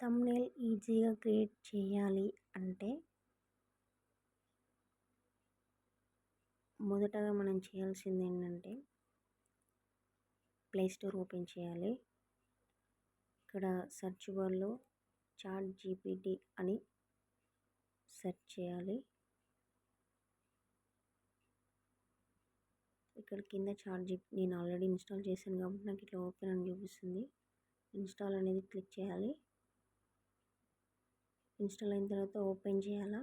Thumbnail ఈజీగా create చేయాలి అంటే మొదటగా మనం చేయాల్సింది ఏంటంటే ప్లే స్టోర్ ఓపెన్ చేయాలి. ఇక్కడ సెర్చ్ బార్లో చాట్ జీపీటీ అని సెర్చ్ చేయాలి. ఇక్కడ కింద చాట్ జీపీటీ నేను ఆల్రెడీ ఇన్స్టాల్ చేశాను కాబట్టి నాకు ఇట్లా ఓపెన్ అని చూపిస్తుంది. ఇన్స్టాల్ అనేది క్లిక్ చేయాలి. ఇన్స్టాల్ అయిన తర్వాత ఓపెన్ చేయాలా.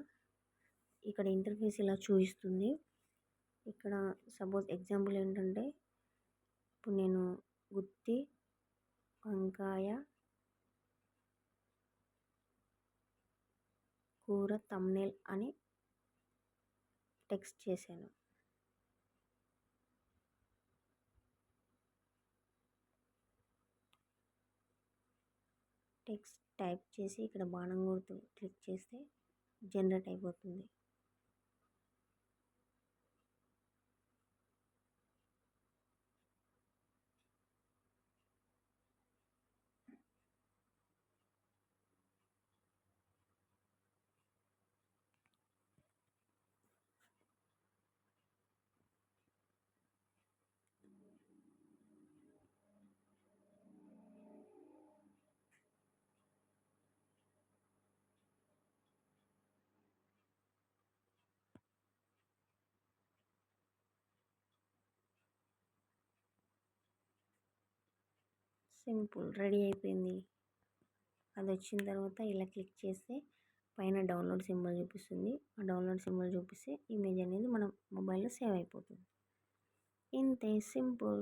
ఇక్కడ ఇంటర్ఫేస్ ఇలా చూపిస్తుంది. ఇక్కడ సపోజ్ ఎగ్జాంపుల్ ఏంటంటే ఇప్పుడు నేను గుత్తి వంకాయ కూర థంబ్‌నెయిల్ అని టెక్స్ట్ చేశాను. టెక్స్ట్ టైప్ చేసి ఇక్కడ బాణం గుర్తు క్లిక్ చేస్తే జనరేట్ అయిపోతుంది. సింపుల్ రెడీ అయిపోయింది. అది వచ్చిన తర్వాత ఇలా క్లిక్ చేస్తే పైన డౌన్లోడ్ సింబల్ చూపిస్తుంది. ఆ డౌన్లోడ్ సింబల్ చూపిస్తే ఇమేజ్ అనేది మన మొబైల్లో సేవ్ అయిపోతుంది. ఇంతే సింపుల్.